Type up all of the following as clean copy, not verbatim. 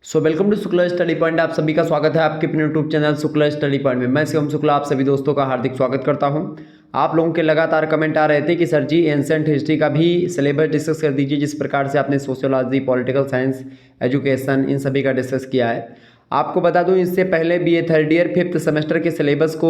Welcome to Shukla study point. आप सभी का स्वागत है आपके अपने YouTube channel Shukla study point में। मैं शिवम शुक्ला आप सभी दोस्तों का हार्दिक स्वागत करता हूं। आप लोगों के लगातार कमेंट आ रहे थे कि सर जी एंसेंट हिस्ट्री का भी सिलेबस डिस्कस कर दीजिए, जिस प्रकार से आपने sociology, political science, education in सभी का डिस्कस किया है। आपको बता दूं, इससे पहले BA third year fifth semester के सिलेबस को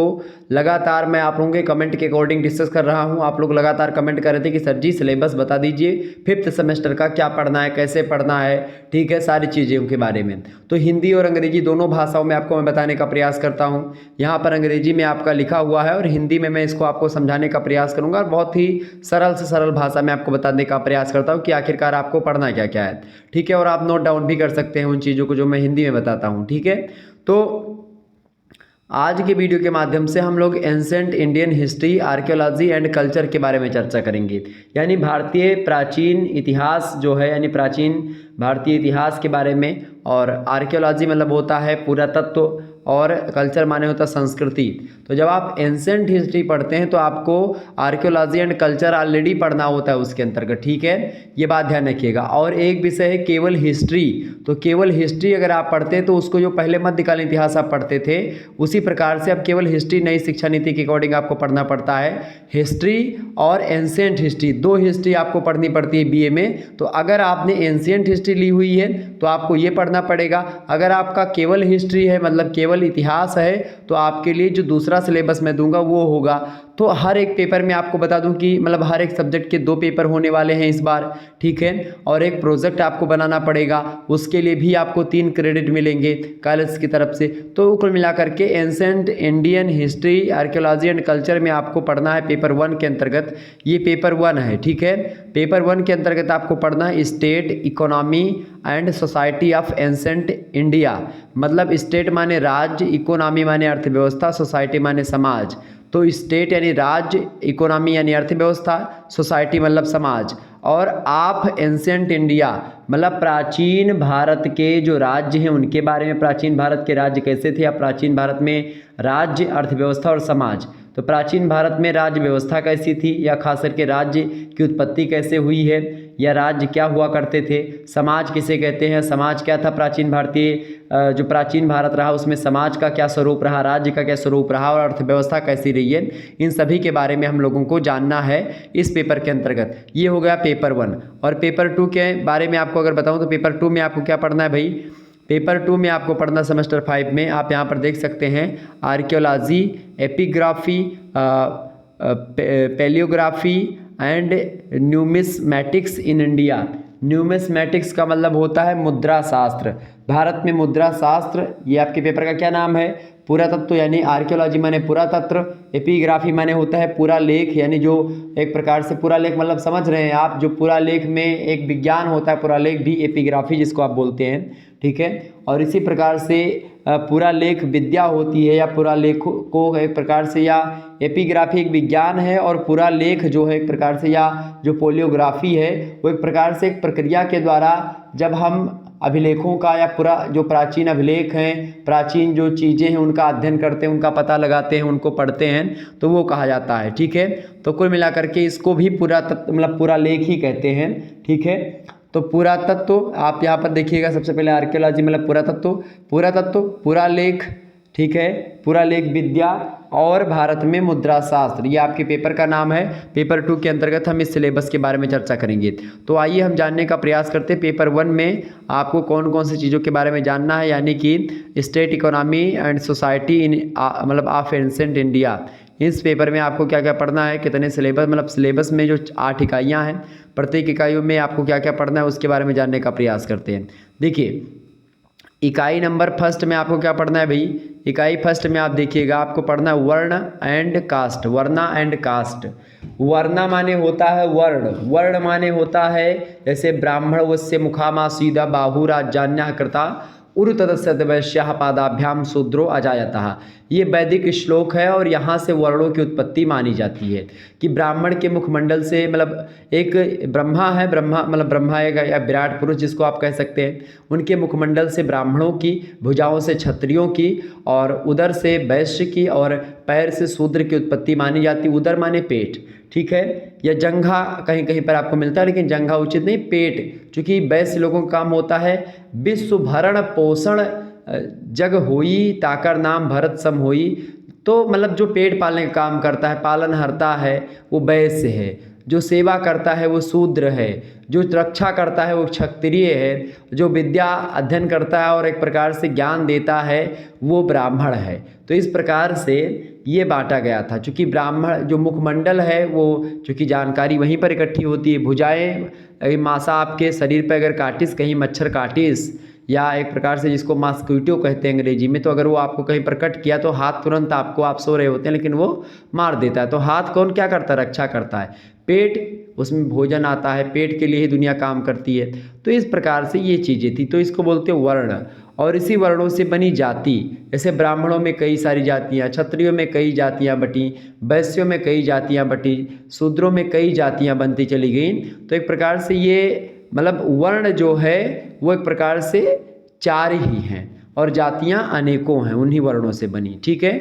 लगातार मैं आप लोगों के कमेंट के अकॉर्डिंग डिस्कस कर रहा हूं। आप लोग लगातार कमेंट कर रहे थे कि सर जी सिलेबस बता दीजिए, फिफ्थ सेमेस्टर का क्या पढ़ना है, कैसे पढ़ना है, ठीक है, सारी चीज़ें उनके बारे में। तो हिंदी और अंग्रेजी दोनों भाषाओं में आपको मैं बताने का प्रयास करता हूं। यहाँ पर अंग्रेजी में आपका लिखा हुआ है और हिंदी में मैं इसको आपको समझाने का प्रयास करूँगा और बहुत ही सरल से सरल भाषा में आपको बताने का प्रयास करता हूँ कि आखिरकार आपको पढ़ना क्या क्या है, ठीक है। और आप नोट डाउन भी कर सकते हैं उन चीज़ों को जो मैं हिंदी में बताता हूँ, ठीक है। तो आज के वीडियो के माध्यम से हम लोग ancient Indian history, archaeology and culture के बारे में चर्चा करेंगे। यानी भारतीय प्राचीन इतिहास जो है, यानी प्राचीन भारतीय इतिहास के बारे में। और आर्कियोलॉजी मतलब होता है पुरातत्व और कल्चर माने होता है संस्कृति। तो जब आप एंसेंट हिस्ट्री पढ़ते हैं तो आपको आर्कियोलॉजी एंड कल्चर ऑलरेडी पढ़ना होता है उसके अंतर्गत, ठीक है, ये बात ध्यान रखिएगा। और एक विषय है केवल हिस्ट्री। तो केवल हिस्ट्री अगर आप पढ़ते हैं तो उसको जो पहले मध्यकालीन इतिहास आप पढ़ते थे उसी प्रकार से अब केवल हिस्ट्री नई शिक्षा नीति के अकॉर्डिंग आपको पढ़ना पड़ता है। हिस्ट्री और एंशिएंट हिस्ट्री, दो हिस्ट्री आपको पढ़नी पड़ती है बीए में। तो अगर आपने एंशिएंट हिस्ट्री ली हुई है तो आपको ये पढ़ना पड़ेगा। अगर आपका केवल हिस्ट्री है, मतलब केवल इतिहास है, तो आपके लिए जो दूसरा सिलेबस मैं दूंगा वो होगा। तो हर एक पेपर में आपको बता दूं कि मतलब हर एक सब्जेक्ट के 2 पेपर होने वाले हैं इस बार, ठीक है। और एक प्रोजेक्ट आपको बनाना पड़ेगा, उसके लिए भी आपको 3 क्रेडिट मिलेंगे कॉलेज की तरफ से। तो कुल मिलाकर के ancient Indian history, archaeology and culture में आपको पढ़ना है पेपर 1 के अंतर्गत। ये पेपर 1 है, ठीक है। पेपर 1 के अंतर्गत आपको पढ़ना है state, economy and society of ancient India. मतलब स्टेट माने राज्य, इकोनॉमी माने अर्थव्यवस्था, सोसाइटी माने समाज। तो स्टेट यानी राज्य, इकोनॉमी यानी अर्थव्यवस्था, सोसाइटी मतलब समाज, और आप एंशिएंट इंडिया मतलब प्राचीन भारत के जो राज्य हैं उनके बारे में। प्राचीन भारत के राज्य कैसे थे, या प्राचीन भारत में राज्य, अर्थव्यवस्था और समाज। तो प्राचीन भारत में राज्य व्यवस्था कैसी थी, या खास करके राज्य की उत्पत्ति कैसे हुई है, या राज्य क्या हुआ करते थे, समाज किसे कहते हैं, समाज क्या था प्राचीन भारतीय जो प्राचीन भारत रहा उसमें समाज का क्या स्वरूप रहा, राज्य का क्या स्वरूप रहा, और अर्थव्यवस्था कैसी रही है, इन सभी के बारे में हम लोगों को जानना है इस पेपर के अंतर्गत। ये हो गया पेपर 1। और पेपर 2 के बारे में आपको अगर बताऊँ तो पेपर 2 में आपको क्या पढ़ना है भाई। पेपर 2 में आपको पढ़ना सेमेस्टर 5 में, आप यहाँ पर देख सकते हैं, archaeology, epigraphy, palaeography and numismatics in India. Numismatics का मतलब होता है मुद्रा शास्त्र। भारत में मुद्रा शास्त्र, ये आपके पेपर का क्या नाम है, पुरातत्व। यानी आर्कियोलॉजी माने पुरातत्व, एपिग्राफी माने होता है पूरा लेख, यानी जो एक प्रकार से पूरा लेख मतलब समझ रहे हैं आप, जो पूरा लेख में एक विज्ञान होता है पूरा लेख भी, एपिग्राफी जिसको आप बोलते हैं, ठीक है। और इसी प्रकार से पूरा लेख विद्या होती है, या पूरा लेख को एक प्रकार से, या एपिग्राफी एक विज्ञान है और पूरा लेख जो है एक प्रकार से, या जो पोलियोग्राफी है वो एक प्रकार से एक प्रक्रिया के द्वारा जब हम अभिलेखों का, या पूरा जो प्राचीन अभिलेख हैं, प्राचीन जो चीज़ें हैं उनका अध्ययन करते हैं, उनका पता लगाते हैं, उनको पढ़ते हैं, तो वो कहा जाता है, ठीक है। तो कुल मिलाकर के इसको भी पुरातत्व मतलब पूरा लेख ही कहते हैं, ठीक है। तो पुरातत्व आप यहाँ पर देखिएगा, सबसे पहले आर्कियोलॉजी मतलब पुरातत्व, पुरातत्व पूरा लेख, ठीक है, पूरा लेख विद्या, और भारत में मुद्रा शास्त्र, ये आपके पेपर का नाम है। पेपर 2 के अंतर्गत हम इस सिलेबस के बारे में चर्चा करेंगे। तो आइए हम जानने का प्रयास करते हैं पेपर 1 में आपको कौन कौन सी चीज़ों के बारे में जानना है। यानी कि state, economy and society in मतलब ऑफ एंशिएंट इंडिया। इस पेपर में आपको क्या क्या पढ़ना है, कितने सिलेबस, मतलब सिलेबस में जो 8 इकाइयाँ हैं, प्रत्येक इकाइयों में आपको क्या क्या पढ़ना है उसके बारे में जानने का प्रयास करते हैं। देखिए इकाई नंबर फर्स्ट में आपको क्या पढ़ना है भाई। इकाई फर्स्ट में आप देखिएगा, आपको पढ़ना है varna and caste. Varna and caste. Varna माने होता है वर्ण, वर्ण माने होता है जैसे ब्राह्मण वस्य मुखामा सीधा बाहु राजान्या कृता उरुतदस्य वैश्याः पादाभ्याम शूद्रो अजायतः। ये वैदिक श्लोक है और यहाँ से वर्णों की उत्पत्ति मानी जाती है कि ब्राह्मण के मुखमंडल से, मतलब एक ब्रह्मा है, ब्रह्मा मतलब ब्रह्मा एक या विराट पुरुष जिसको आप कह सकते हैं, उनके मुखमंडल से ब्राह्मणों की, भुजाओं से क्षत्रियों की, और उदर से वैश्य की, और पैर से शूद्र की उत्पत्ति मानी जाती। उदर माने पेट, ठीक है, या जंघा कहीं कहीं पर आपको मिलता है, लेकिन जंघा उचित नहीं, पेट, चूँकि वैश्य लोगों का काम होता है विश्व भरण पोषण जग होई ताकर नाम भरत सम होई। तो मतलब जो पेट पालने का काम करता है, पालनहर्ता है, वो वैश्य है। जो सेवा करता है वो शूद्र है। जो रक्षा करता है वो क्षत्रिय है। जो विद्या अध्ययन करता है और एक प्रकार से ज्ञान देता है वो ब्राह्मण है। तो इस प्रकार से ये बांटा गया था। चूँकि ब्राह्मण जो मुखमंडल है वो चूँकि जानकारी वहीं पर इकट्ठी होती है। भुजाएं मासा आपके शरीर पर अगर काटिस, कहीं मच्छर काटिस, या एक प्रकार से जिसको मॉस्किटो कहते हैं अंग्रेजी में, तो अगर वो आपको कहीं पर कट किया तो हाथ तुरंत आपको, आप सो रहे होते हैं लेकिन वो मार देता है। तो हाथ कौन क्या करता है? रक्षा करता है। पेट, उसमें भोजन आता है, पेट के लिए ही दुनिया काम करती है। तो इस प्रकार से ये चीज़ें थी। तो इसको बोलते हैं वर्ण। और इसी वर्णों से बनी जाति, जैसे ब्राह्मणों में कई सारी जातियाँ, क्षत्रियों में कई जातियाँ बटी, वैश्यों में कई जातियाँ बटी, शूद्रों में कई जातियाँ बनती चली गई। तो एक प्रकार से ये मतलब वर्ण जो है वो एक प्रकार से 4 ही हैं और जातियां अनेकों हैं, उन्हीं वर्णों से बनी, ठीक है।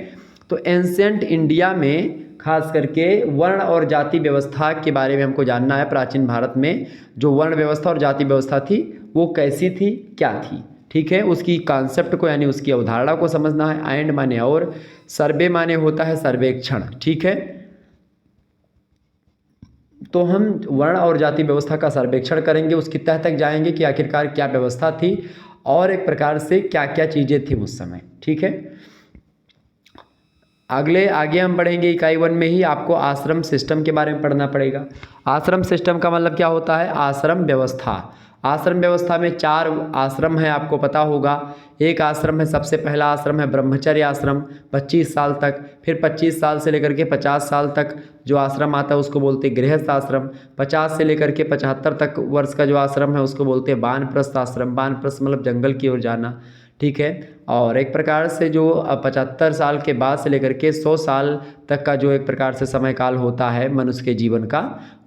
तो एंशिएंट इंडिया में खास करके वर्ण और जाति व्यवस्था के बारे में हमको जानना है। प्राचीन भारत में जो वर्ण व्यवस्था और जाति व्यवस्था थी वो कैसी थी, क्या थी, ठीक है। उसकी कॉन्सेप्ट को यानी उसकी अवधारणा को समझना है। एंड माने और, सर्वे माने होता है सर्वेक्षण, ठीक है। तो हम वर्ण और जाति व्यवस्था का सर्वेक्षण करेंगे, उसकी तह तक जाएंगे कि आखिरकार क्या व्यवस्था थी और एक प्रकार से क्या क्या चीज़ें थी उस समय, ठीक है। आगे हम बढ़ेंगे। इकाई 1 में ही आपको आश्रम सिस्टम के बारे में पढ़ना पड़ेगा। आश्रम सिस्टम का मतलब क्या होता है? आश्रम व्यवस्था। आश्रम व्यवस्था में 4 आश्रम है, आपको पता होगा। एक आश्रम है, सबसे पहला आश्रम है ब्रह्मचर्य आश्रम, 25 साल तक। फिर 25 साल से लेकर के 50 साल तक जो आश्रम आता है उसको बोलते हैं गृहस्थ आश्रम। 50 से लेकर के 75 तक वर्ष का जो आश्रम है उसको बोलते हैं वानप्रस्थ आश्रम। वानप्रस्थ मतलब जंगल की ओर जाना, ठीक है। और एक प्रकार से जो 75 साल के बाद से लेकर के 100 साल तक का जो एक प्रकार से समय काल होता है मनुष्य के जीवन का,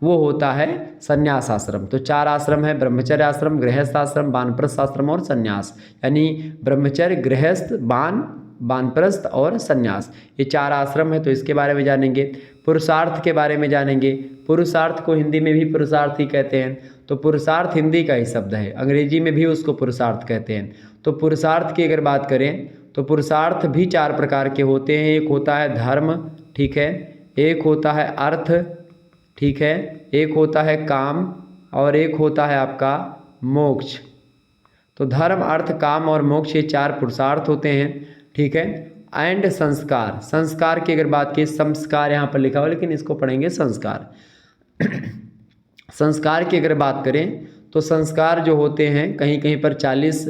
वो होता है संन्यास आश्रम। तो 4 आश्रम है, ब्रह्मचर्य आश्रम, गृहस्थ आश्रम, वानप्रस्थ आश्रम और संन्यास। यानी ब्रह्मचर्य, गृहस्थ, वानप्रस्थ और संन्यास, ये 4 आश्रम है। तो इसके बारे में जानेंगे। पुरुषार्थ के बारे में जानेंगे। पुरुषार्थ को हिंदी में भी पुरुषार्थ ही कहते हैं। तो पुरुषार्थ हिंदी का ही शब्द है, अंग्रेजी में भी उसको पुरुषार्थ कहते हैं। तो पुरुषार्थ की अगर बात करें तो पुरुषार्थ भी 4 प्रकार के होते हैं। एक होता है धर्म, ठीक है, एक होता है अर्थ, ठीक है, एक होता है काम और एक होता है आपका मोक्ष। तो धर्म, अर्थ, काम और मोक्ष, ये 4 पुरुषार्थ होते हैं, ठीक है। एंड संस्कार, संस्कार की अगर बात की, संस्कार यहाँ पर लिखा हुआ लेकिन इसको पढ़ेंगे संस्कार। संस्कार की अगर बात करें तो संस्कार जो होते हैं कहीं कहीं पर 40,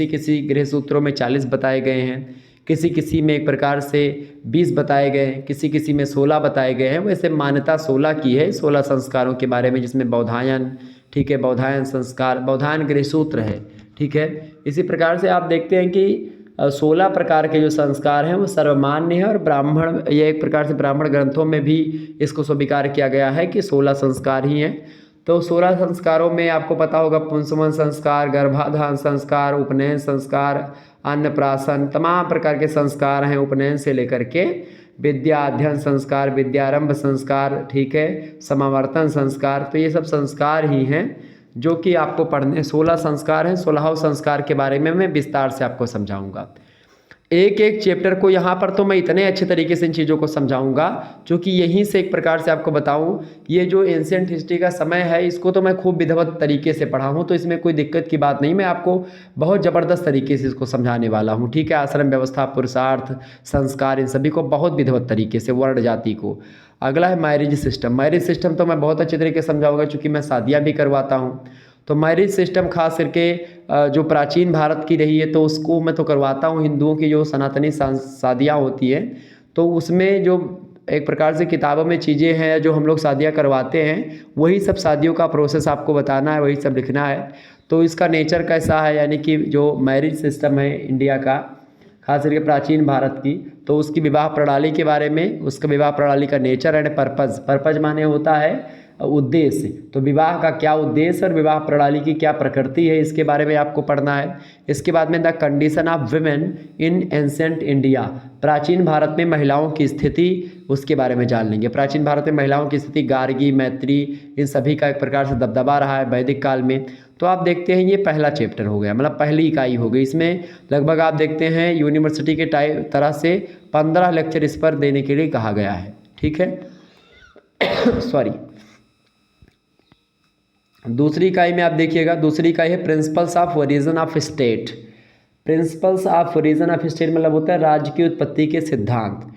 किसी गृह सूत्रों में 40 बताए गए हैं, किसी में एक प्रकार से 20 बताए गए हैं, किसी में 16 बताए गए हैं। वैसे मान्यता 16 की है, 16 संस्कारों के बारे में, जिसमें बौधायन, ठीक है, बौधायन संस्कार, बौधायन गृह सूत्र है, ठीक है। इसी प्रकार से आप देखते हैं कि 16 प्रकार के जो संस्कार हैं वो सर्वमान्य है और ब्राह्मण, ये एक प्रकार से ब्राह्मण ग्रंथों में भी इसको स्वीकार किया गया है कि 16 संस्कार ही हैं। तो 16 संस्कारों में आपको पता होगा पुंसवन संस्कार, गर्भाधान संस्कार, उपनयन संस्कार, अन्नप्राशन, तमाम प्रकार के संस्कार हैं। उपनयन से लेकर के विद्या अध्ययन संस्कार, विद्यारंभ संस्कार, ठीक है, समावर्तन संस्कार। तो ये सब संस्कार ही हैं जो कि आपको पढ़ने, 16 संस्कार हैं। 16वें संस्कार के बारे में मैं विस्तार से आपको समझाऊंगा। एक एक चैप्टर को यहाँ पर तो मैं इतने अच्छे तरीके से इन चीज़ों को समझाऊंगा क्योंकि यहीं से एक प्रकार से आपको बताऊं, ये जो एंशिएंट हिस्ट्री का समय है इसको तो मैं खूब विधिवत तरीके से पढ़ा हूँ, तो इसमें कोई दिक्कत की बात नहीं। मैं आपको बहुत ज़बरदस्त तरीके से इसको समझाने वाला हूँ, ठीक है। आश्रम व्यवस्था, पुरुषार्थ, संस्कार, इन सभी को बहुत विधिवत तरीके से, वर्ण जाति को। अगला है मैरिज सिस्टम। मैरिज सिस्टम तो मैं बहुत अच्छे तरीके से समझाऊंगा क्योंकि मैं शादियाँ भी करवाता हूँ। तो मैरिज सिस्टम खास करके जो प्राचीन भारत की रही है तो उसको मैं तो करवाता हूँ। हिंदुओं की जो सनातनी शादियाँ होती हैं तो उसमें जो एक प्रकार से किताबों में चीज़ें हैं जो हम लोग शादियाँ करवाते हैं, वही सब शादियों का प्रोसेस आपको बताना है, वही सब लिखना है। तो इसका नेचर कैसा है, यानी कि जो मैरिज सिस्टम है इंडिया का, खास करके प्राचीन भारत की, तो उसकी विवाह प्रणाली के बारे में, उसका विवाह प्रणाली का नेचर एंड पर्पज़। पर्पज़ माने होता है उद्देश्य, तो विवाह का क्या उद्देश्य और विवाह प्रणाली की क्या प्रकृति है, इसके बारे में आपको पढ़ना है। इसके बाद में the condition of women in ancient India, प्राचीन भारत में महिलाओं की स्थिति, उसके बारे में जान लेंगे। प्राचीन भारत में महिलाओं की स्थिति, गार्गी, मैत्री, इन सभी का एक प्रकार से दबदबा रहा है वैदिक काल में। तो आप देखते हैं ये पहला चैप्टर हो गया, मतलब पहली इकाई हो गई। इसमें लगभग आप देखते हैं यूनिवर्सिटी के तरह से 15 लेक्चर इस पर देने के लिए कहा गया है, ठीक है। सॉरी। दूसरी इकाई में आप देखिएगा, दूसरी इकाई है principles of origin of state. Principles of origin of state मतलब होता है राज्य की उत्पत्ति के सिद्धांत।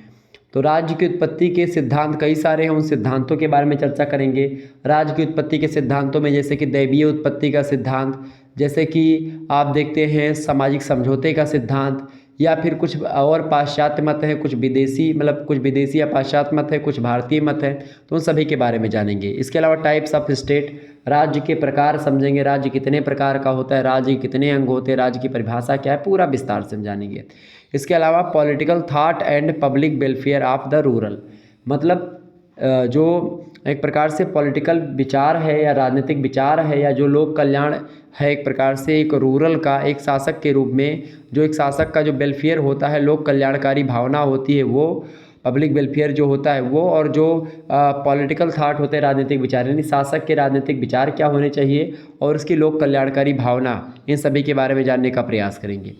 तो राज्य की उत्पत्ति के सिद्धांत कई सारे हैं, उन सिद्धांतों के बारे में चर्चा करेंगे। राज्य की उत्पत्ति के सिद्धांतों में जैसे कि दैवीय उत्पत्ति का सिद्धांत, जैसे कि आप देखते हैं सामाजिक समझौते का सिद्धांत, या फिर कुछ और पाश्चात्य मत हैं, कुछ विदेशी, मतलब कुछ विदेशी या पाश्चात्य मत है, कुछ भारतीय मत है, तो उन सभी के बारे में जानेंगे। इसके अलावा टाइप्स ऑफ स्टेट, राज्य के प्रकार समझेंगे, राज्य कितने प्रकार का होता है, राज्य कितने अंग होते हैं, राज्य की परिभाषा क्या है, पूरा विस्तार से जानेंगे। इसके अलावा political thought and public welfare of the rural, मतलब जो एक प्रकार से पॉलिटिकल विचार है या राजनीतिक विचार है या जो लोक कल्याण है, एक प्रकार से एक रूरल का एक शासक के रूप में, जो एक शासक का जो वेलफेयर होता है, लोक कल्याणकारी भावना होती है वो, पब्लिक वेलफेयर जो होता है वो, और जो पॉलिटिकल थाट होते हैं राजनीतिक विचार, यानी शासक के राजनीतिक विचार क्या होने चाहिए और उसकी लोक कल्याणकारी भावना, इन सभी के बारे में जानने का प्रयास करेंगे।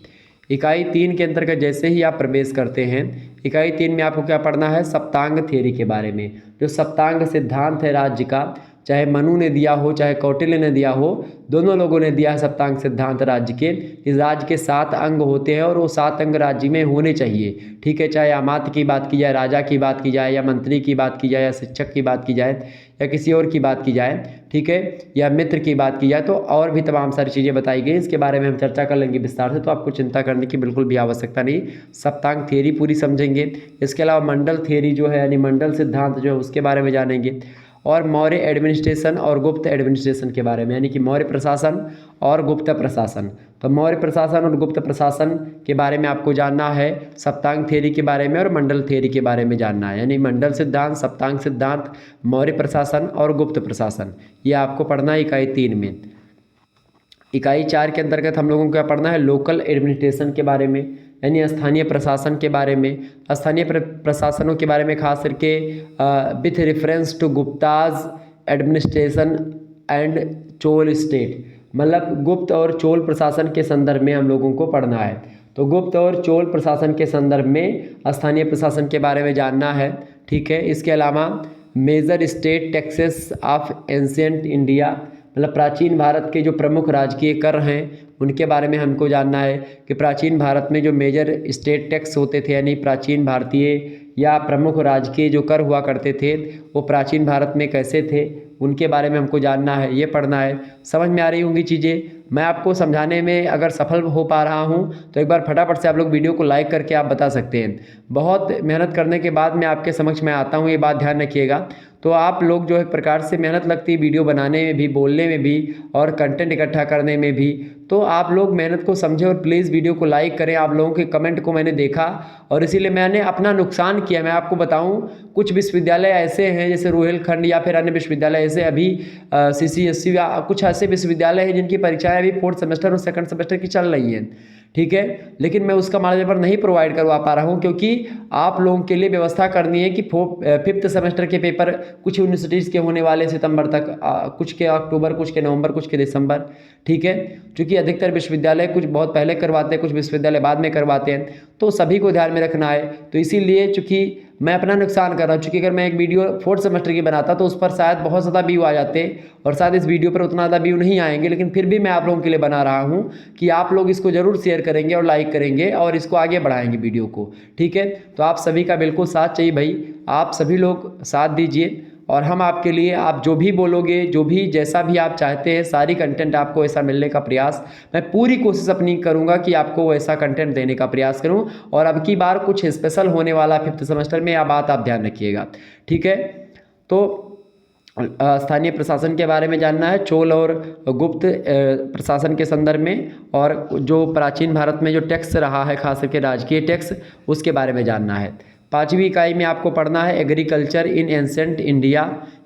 इकाई 3 के अंतर्गत जैसे ही आप प्रवेश करते हैं, इकाई 3 में आपको क्या पढ़ना है, सप्तांग थ्योरी के बारे में। जो सप्तांग सिद्धांत है राज्य का, चाहे मनु ने दिया हो चाहे कौटिल्य ने दिया हो, दोनों लोगों ने दिया है सप्तांग सिद्धांत राज्य के। इस राज्य के 7 अंग होते हैं और वो 7 अंग राज्य में होने चाहिए, ठीक है। चाहे अमात्य की बात की जाए, राजा की बात की जाए, या मंत्री की बात की जाए, या शिक्षक की बात की जाए, या किसी और की बात की जाए, ठीक है, या मित्र की बात की जाए, तो और भी तमाम सारी चीज़ें बताई गई। इसके बारे में हम चर्चा कर लेंगे विस्तार से, तो आपको चिंता करने की बिल्कुल भी आवश्यकता नहीं। सप्तांग थ्योरी पूरी समझेंगे। इसके अलावा मंडल थ्योरी जो है, यानी मंडल सिद्धांत जो है, उसके बारे में जानेंगे। और मौर्य एडमिनिस्ट्रेशन और गुप्त एडमिनिस्ट्रेशन के बारे में, यानी कि मौर्य प्रशासन और गुप्त प्रशासन। तो मौर्य प्रशासन और गुप्त प्रशासन के बारे में आपको जानना है, सप्तांग थ्योरी के बारे में और मंडल थ्योरी के बारे में जानना है, यानी मंडल सिद्धांत, सप्तांग सिद्धांत, मौर्य प्रशासन और गुप्त प्रशासन, ये आपको पढ़ना है इकाई 3 में। इकाई 4 के अंतर्गत हम लोगों को क्या पढ़ना है, लोकल एडमिनिस्ट्रेशन के बारे में, यानी स्थानीय प्रशासन के बारे में। स्थानीय प्रशासनों के बारे में खास करके with reference to Guptas administration and Chola state, मतलब गुप्त और चोल प्रशासन के संदर्भ में हम लोगों को पढ़ना है। तो गुप्त और चोल प्रशासन के संदर्भ में स्थानीय प्रशासन के बारे में जानना है, ठीक है। इसके अलावा major state taxes of ancient India, मतलब प्राचीन भारत के जो प्रमुख राजकीय कर हैं उनके बारे में हमको जानना है कि प्राचीन भारत में जो मेजर स्टेट टैक्स होते थे, यानी प्राचीन भारतीय या प्रमुख राजकीय जो कर हुआ करते थे वो प्राचीन भारत में कैसे थे, उनके बारे में हमको जानना है, ये पढ़ना है। समझ में आ रही होंगी चीज़ें। मैं आपको समझाने में अगर सफल हो पा रहा हूँ तो एक बार फटाफट से आप लोग वीडियो को लाइक करके आप बता सकते हैं। बहुत मेहनत करने के बाद मैं आपके समक्ष में आता हूँ, ये बात ध्यान रखिएगा। तो आप लोग जो एक प्रकार से मेहनत लगती है वीडियो बनाने में भी, बोलने में भी और कंटेंट इकट्ठा करने में भी, तो आप लोग मेहनत को समझें और प्लीज़ वीडियो को लाइक करें। आप लोगों के कमेंट को मैंने देखा और इसीलिए मैंने अपना नुकसान किया। मैं आपको बताऊं, कुछ विश्वविद्यालय ऐसे हैं जैसे रुहेलखंड या फिर अन्य विश्वविद्यालय ऐसे अभी CCSE या कुछ ऐसे विश्वविद्यालय हैं जिनकी परीक्षाएं अभी 4th सेमेस्टर और 2nd सेमेस्टर की चल रही हैं, ठीक है। लेकिन मैं उसका मार्जिन पर नहीं प्रोवाइड करवा पा रहा हूँ क्योंकि आप लोगों के लिए व्यवस्था करनी है कि 5th सेमेस्टर के पेपर कुछ यूनिवर्सिटीज़ के होने वाले सितंबर तक, कुछ के अक्टूबर, कुछ के नवंबर, कुछ के दिसंबर, ठीक है। क्योंकि अधिकतर विश्वविद्यालय कुछ बहुत पहले करवाते हैं, कुछ विश्वविद्यालय बाद में करवाते हैं, तो सभी को ध्यान में रखना है। तो इसीलिए चूँकि मैं अपना नुकसान कर रहा हूँ, चूँकि अगर मैं एक वीडियो 4th सेमेस्टर की बनाता तो उस पर शायद बहुत ज़्यादा व्यू आ जाते और शायद इस वीडियो पर उतना ज़्यादा व्यू नहीं आएंगे, लेकिन फिर भी मैं आप लोगों के लिए बना रहा हूँ कि आप लोग इसको ज़रूर शेयर करेंगे और लाइक करेंगे और इसको आगे बढ़ाएंगे वीडियो को, ठीक है। तो आप सभी का बिल्कुल साथ चाहिए भाई, आप सभी लोग साथ दीजिए और हम आपके लिए, आप जो भी बोलोगे, जो भी जैसा भी आप चाहते हैं, सारी कंटेंट आपको ऐसा मिलने का प्रयास, मैं पूरी कोशिश अपनी करूंगा कि आपको ऐसा कंटेंट देने का प्रयास करूं। और अब की बार कुछ स्पेशल होने वाला 5th सेमेस्टर में, यह बात आप ध्यान रखिएगा, ठीक है। तो स्थानीय प्रशासन के बारे में जानना है, चोल और गुप्त प्रशासन के संदर्भ में, और जो प्राचीन भारत में जो टैक्स रहा है खास करके राजकीय टैक्स, उसके बारे में जानना है। 5वीं इकाई में आपको पढ़ना है एग्रीकल्चर इन एंशिएंट इंडिया,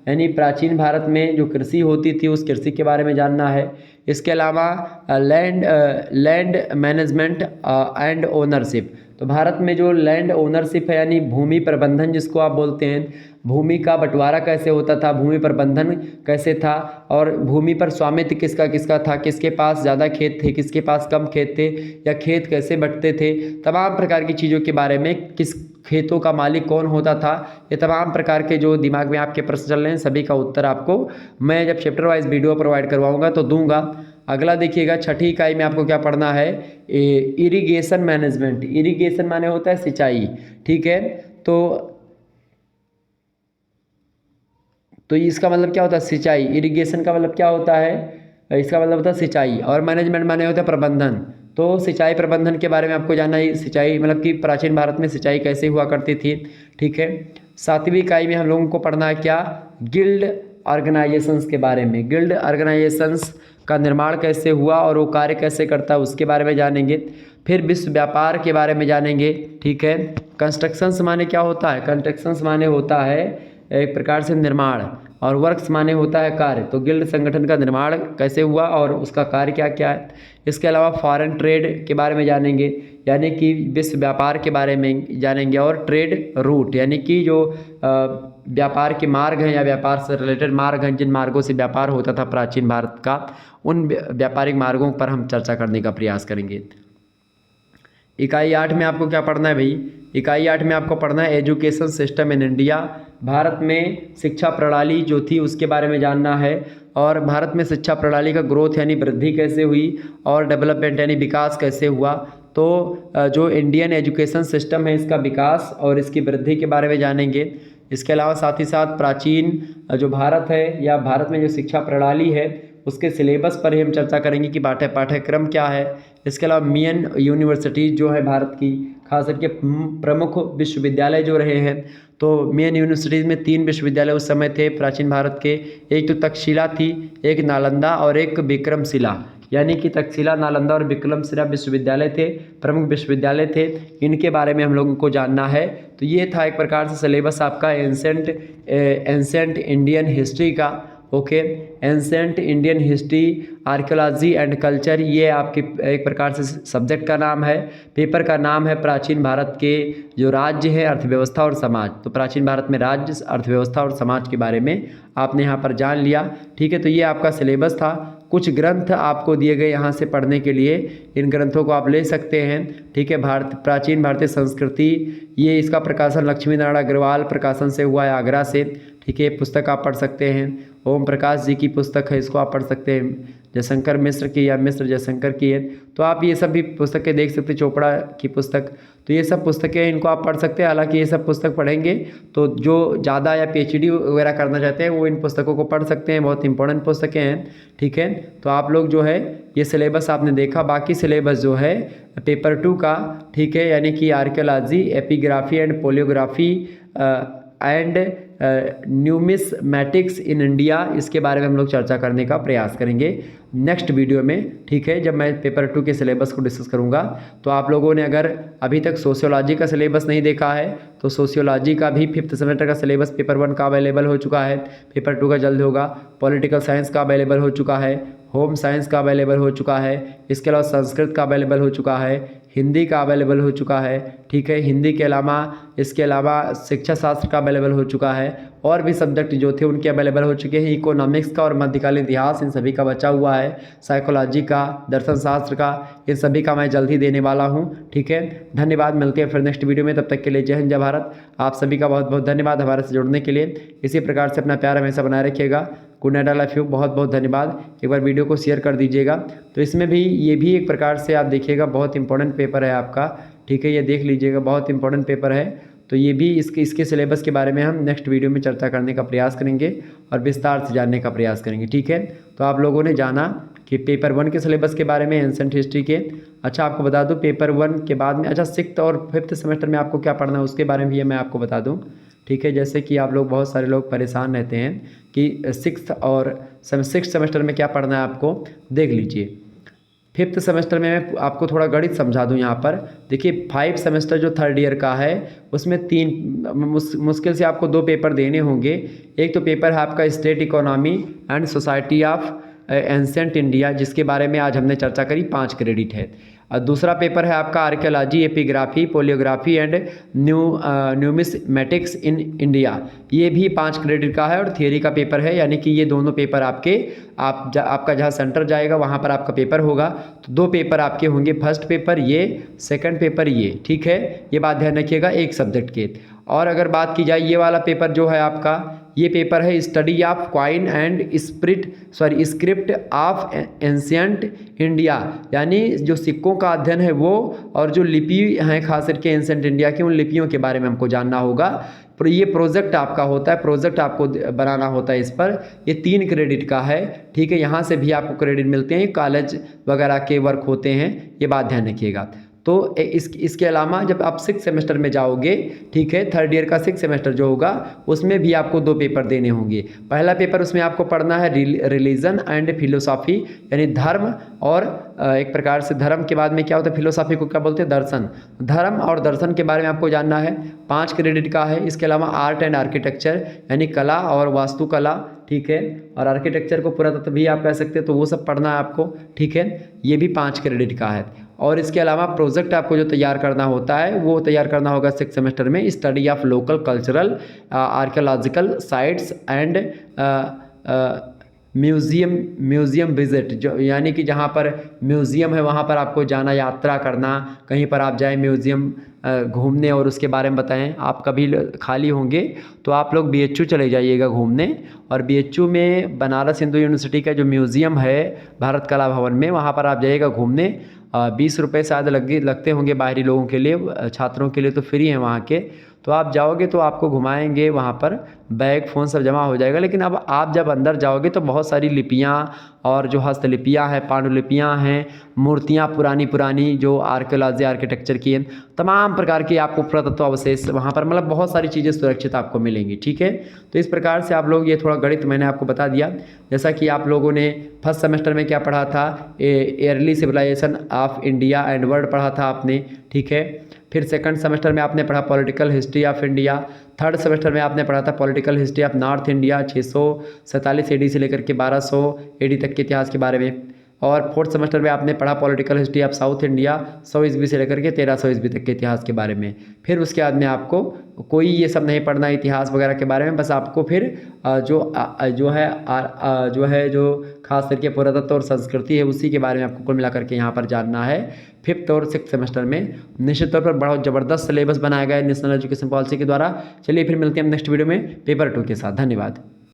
यानी प्राचीन भारत में जो कृषि होती थी उस कृषि के बारे में जानना है। इसके अलावा लैंड मैनेजमेंट एंड ओनरशिप, तो भारत में जो लैंड ओनरशिप है यानी भूमि प्रबंधन जिसको आप बोलते हैं, भूमि का बंटवारा कैसे होता था, भूमि प्रबंधन कैसे था, और भूमि पर स्वामित्व किसका किसका था, किसके पास ज़्यादा खेत थे, किसके पास कम खेत थे, या खेत कैसे बंटते थे, तमाम प्रकार की चीज़ों के बारे में, किस खेतों का मालिक कौन होता था, ये तमाम प्रकार के जो दिमाग में आपके प्रश्न चल रहे हैं सभी का उत्तर आपको मैं जब चैप्टर वाइज वीडियो प्रोवाइड करवाऊंगा तो दूंगा। अगला देखिएगा, छठी इकाई में आपको क्या पढ़ना है, इरिगेशन मैनेजमेंट। इरिगेशन माने होता है सिंचाई, ठीक है। तो इसका मतलब क्या होता है, सिंचाई। इरिगेशन का मतलब क्या होता है, इसका मतलब होता है सिंचाई, और मैनेजमेंट माने होता है प्रबंधन। तो सिंचाई प्रबंधन के बारे में आपको जानना है, सिंचाई मतलब कि प्राचीन भारत में सिंचाई कैसे हुआ करती थी, ठीक है। सातवीं इकाई में हम लोगों को पढ़ना है क्या, गिल्ड ऑर्गेनाइजेशंस के बारे में। गिल्ड ऑर्गेनाइजेशंस का निर्माण कैसे हुआ और वो कार्य कैसे करता है उसके बारे में जानेंगे। फिर विश्व व्यापार के बारे में जानेंगे, ठीक है। कंस्ट्रक्शंस माने क्या होता है, कंस्ट्रक्शंस माने होता है एक प्रकार से निर्माण, और वर्क्स माने होता है कार्य। तो गिल्ड संगठन का निर्माण कैसे हुआ और उसका कार्य क्या क्या है। इसके अलावा फॉरेन ट्रेड के बारे में जानेंगे, यानी कि विश्व व्यापार के बारे में जानेंगे, और ट्रेड रूट यानी कि जो व्यापार के मार्ग हैं या व्यापार से रिलेटेड मार्ग हैं, जिन मार्गों से व्यापार होता था प्राचीन भारत का, उन व्यापारिक मार्गों पर हम चर्चा करने का प्रयास करेंगे। इकाई 8 में आपको क्या पढ़ना है भाई, इकाई 8 में आपको पढ़ना है education system in India. Bharat में शिक्षा प्रणाली जो थी उसके बारे में जानना है, और भारत में शिक्षा प्रणाली का ग्रोथ यानी वृद्धि कैसे हुई, और डेवलपमेंट यानी विकास कैसे हुआ। तो जो इंडियन एजुकेशन सिस्टम है इसका विकास और इसकी वृद्धि के बारे में जानेंगे। इसके अलावा साथ ही साथ प्राचीन जो भारत है या भारत में जो शिक्षा प्रणाली है उसके सिलेबस पर ही हम चर्चा करेंगे कि पाठ्यक्रम क्या है। इसके अलावा मेन यूनिवर्सिटीज़ जो है भारत की, खास करके प्रमुख विश्वविद्यालय जो रहे हैं, तो मेन यूनिवर्सिटीज़ में 3 विश्वविद्यालय उस समय थे प्राचीन भारत के। एक तो तक्षशिला थी, एक नालंदा और एक विक्रमशिला, यानी कि तक्षशिला, नालंदा और विक्रमशिला विश्वविद्यालय थे, प्रमुख विश्वविद्यालय थे। इनके बारे में हम लोगों को जानना है। तो ये था एक प्रकार से सिलेबस आपका एंसेंट इंडियन हिस्ट्री का, okay. Ancient Indian history, archaeology and culture, ये आपके एक प्रकार से सब्जेक्ट का नाम है। पेपर का नाम है प्राचीन भारत के जो राज्य है, अर्थव्यवस्था और समाज। तो प्राचीन भारत में राज्य, अर्थव्यवस्था और समाज के बारे में आपने यहाँ पर जान लिया, ठीक है। तो ये आपका सिलेबस था। कुछ ग्रंथ आपको दिए गए यहाँ से पढ़ने के लिए, इन ग्रंथों को आप ले सकते हैं, ठीक है। प्राचीन भारतीय संस्कृति, ये इसका प्रकाशन लक्ष्मी नारायण अग्रवाल प्रकाशन से हुआ है आगरा से, ठीक है। पुस्तक आप पढ़ सकते हैं। ओम प्रकाश जी की पुस्तक है, इसको आप पढ़ सकते हैं। जयशंकर मिश्र की या मिश्र जयशंकर की है, तो आप ये सब भी पुस्तकें देख सकते हैं। चोपड़ा की पुस्तक, तो ये सब पुस्तकें इनको आप पढ़ सकते हैं। हालांकि ये सब पुस्तक पढ़ेंगे तो जो ज़्यादा या PhD वगैरह करना चाहते हैं वो इन पुस्तकों को पढ़ सकते हैं, बहुत इंपॉर्टेंट पुस्तकें हैं, ठीक है। तो आप लोग जो है ये सिलेबस आपने देखा, बाकी सिलेबस जो है पेपर 2 का, ठीक है, यानी कि archaeology, epigraphy and paleography and numismatics in India, इसके बारे में हम लोग चर्चा करने का प्रयास करेंगे नेक्स्ट वीडियो में, ठीक है, जब मैं पेपर 2 के सिलेबस को डिस्कस करूंगा। तो आप लोगों ने अगर अभी तक सोशियोलॉजी का सिलेबस नहीं देखा है तो सोशियोलॉजी का भी 5th सेमेस्टर का सिलेबस पेपर 1 का अवेलेबल हो चुका है, पेपर 2 का जल्द होगा। पॉलिटिकल साइंस का अवेलेबल हो चुका है, होम साइंस का अवेलेबल हो चुका है, इसके अलावा संस्कृत का अवेलेबल हो चुका है, हिंदी का अवेलेबल हो चुका है, ठीक है। हिंदी के अलावा इसके अलावा शिक्षा शास्त्र का अवेलेबल हो चुका है, और भी सब्जेक्ट जो थे उनके अवेलेबल हो चुके हैं। इकोनॉमिक्स का और मध्यकालीन इतिहास, इन सभी का बचा हुआ है। साइकोलॉजी का, दर्शन शास्त्र का, इन सभी का मैं जल्द ही देने वाला हूँ, ठीक है। धन्यवाद, मिलते हैं फिर नेक्स्ट वीडियो में, तब तक के लिए जय हिंद जय भारत। आप सभी का बहुत बहुत धन्यवाद हमारे से जुड़ने के लिए। इसी प्रकार से अपना प्यार हमेशा बनाए रखिएगा। Good night, I love you, बहुत बहुत धन्यवाद। एक बार वीडियो को शेयर कर दीजिएगा। तो इसमें भी ये भी एक प्रकार से आप देखिएगा बहुत इंपॉर्टेंट पेपर है आपका, ठीक है, ये देख लीजिएगा, बहुत इंपॉर्टेंट पेपर है। तो ये भी इसके सिलेबस के बारे में हम नेक्स्ट वीडियो में चर्चा करने का प्रयास करेंगे और विस्तार से जानने का प्रयास करेंगे, ठीक है। तो आप लोगों ने जाना कि पेपर 1 के सिलेबस के बारे में, एंसेंट हिस्ट्री के। अच्छा, आपको बता दूं पेपर 1 के बाद में, अच्छा 6th और 5th सेमेस्टर में आपको क्या पढ़ना है उसके बारे में भी मैं आपको बता दूं, ठीक है। जैसे कि आप लोग, बहुत सारे लोग परेशान रहते हैं कि 6th सेमेस्टर में क्या पढ़ना है आपको, देख लीजिए। फिफ्थ सेमेस्टर में मैं आपको थोड़ा गणित समझा दूं। यहाँ पर देखिए 5 सेमेस्टर जो थर्ड ईयर का है उसमें 3 मुश्किल से आपको 2 पेपर देने होंगे। एक तो पेपर है आपका state economy and society of ancient India, जिसके बारे में आज हमने चर्चा करी, 5 क्रेडिट है। और दूसरा पेपर है आपका archaeology, epigraphy, paleography and numismatics in India, ये भी 5 क्रेडिट का है और थियरी का पेपर है। यानी कि ये दोनों पेपर आपका जहाँ सेंटर जाएगा वहाँ पर आपका पेपर होगा। तो 2 पेपर आपके होंगे, फर्स्ट पेपर ये, सेकंड पेपर ये, ठीक है, ये बात ध्यान रखिएगा एक सब्जेक्ट के। और अगर बात की जाए ये वाला पेपर जो है आपका, ये पेपर है study of coin and script of ancient India, यानी जो सिक्कों का अध्ययन है वो, और जो लिपि हैं खास करके एंशियंट इंडिया की, उन लिपियों के बारे में हमको जानना होगा। ये प्रोजेक्ट आपका होता है, प्रोजेक्ट आपको बनाना होता है इस पर। ये 3 क्रेडिट का है, ठीक है, यहाँ से भी आपको क्रेडिट मिलते हैं, कॉलेज वगैरह के वर्क होते हैं, ये बात ध्यान रखिएगा। तो इसके अलावा जब आप 6 सेमेस्टर में जाओगे, ठीक है, थर्ड ईयर का 6 सेमेस्टर जो होगा उसमें भी आपको 2 पेपर देने होंगे। पहला पेपर उसमें आपको पढ़ना है रिलीजन एंड फिलोसॉफी, यानी धर्म, और एक प्रकार से धर्म के बाद में क्या होता है, फिलोसॉफी को क्या बोलते हैं, दर्शन। धर्म और दर्शन के बारे में आपको जानना है, 5 क्रेडिट का है। इसके अलावा आर्ट एंड आर्किटेक्चर, यानी कला और वास्तुकला, ठीक है, और आर्किटेक्चर को पुरातत्व भी आप कह सकते हैं, तो वो सब पढ़ना है आपको, ठीक है, ये भी 5 क्रेडिट का है। और इसके अलावा प्रोजेक्ट आपको जो तैयार करना होता है वो तैयार करना होगा 6 सेमेस्टर में, study of local cultural archaeological sites and museum visit, जो यानी कि जहाँ पर म्यूज़ियम है वहाँ पर आपको जाना, यात्रा करना, कहीं पर आप जाएं म्यूज़ियम घूमने और उसके बारे में बताएं। आप कभी खाली होंगे तो आप लोग BHU चले जाइएगा घूमने, और BHU में बनारस हिंदू यूनिवर्सिटी का जो म्यूज़ियम है भारत कला भवन में, वहाँ पर आप जाइएगा घूमने। 20 रुपये शायद लगते होंगे बाहरी लोगों के लिए, छात्रों के लिए तो फ्री हैं वहाँ के। तो आप जाओगे तो आपको घुमाएंगे, वहाँ पर बैग फ़ोन सब जमा हो जाएगा। लेकिन अब आप जब अंदर जाओगे तो बहुत सारी लिपियाँ और जो हस्तलिपियाँ हैं, पांडुलिपियाँ हैं, मूर्तियाँ पुरानी जो आर्कियोलॉजी आर्किटेक्चर की हैं, तमाम प्रकार की आपको पुरातत्व अवशेष वहाँ पर, मतलब बहुत सारी चीज़ें सुरक्षित आपको मिलेंगी, ठीक है। तो इस प्रकार से आप लोग, ये थोड़ा गणित मैंने आपको बता दिया। जैसा कि आप लोगों ने फर्स्ट सेमेस्टर में क्या पढ़ा था, early civilisation of India and world पढ़ा था आपने, ठीक है। फिर सेकंड सेमेस्टर में आपने पढ़ा political history of India. Third semester में आपने पढ़ा था political history of north India, 647 AD से लेकर के 1200 AD तक के इतिहास के बारे में। और फोर्थ सेमेस्टर में आपने पढ़ा political history of south India, 100 ईस्वी से लेकर के 1300 ईस्वी तक के इतिहास के बारे में। फिर उसके बाद में आपको कोई ये सब नहीं पढ़ना इतिहास वगैरह के बारे में, बस आपको फिर जो खास करके पुरातत्व और संस्कृति है उसी के बारे में आपको कुल मिला करके यहाँ पर जानना है। फिफ्थ और सिक्स्थ सेमेस्टर में निश्चित तौर पर बहुत ज़बरदस्त सिलेबस बनाया गया है नेशनल एजुकेशन पॉलिसी के द्वारा। चलिए फिर मिलते हैं नेक्स्ट वीडियो में पेपर 2 के साथ। धन्यवाद।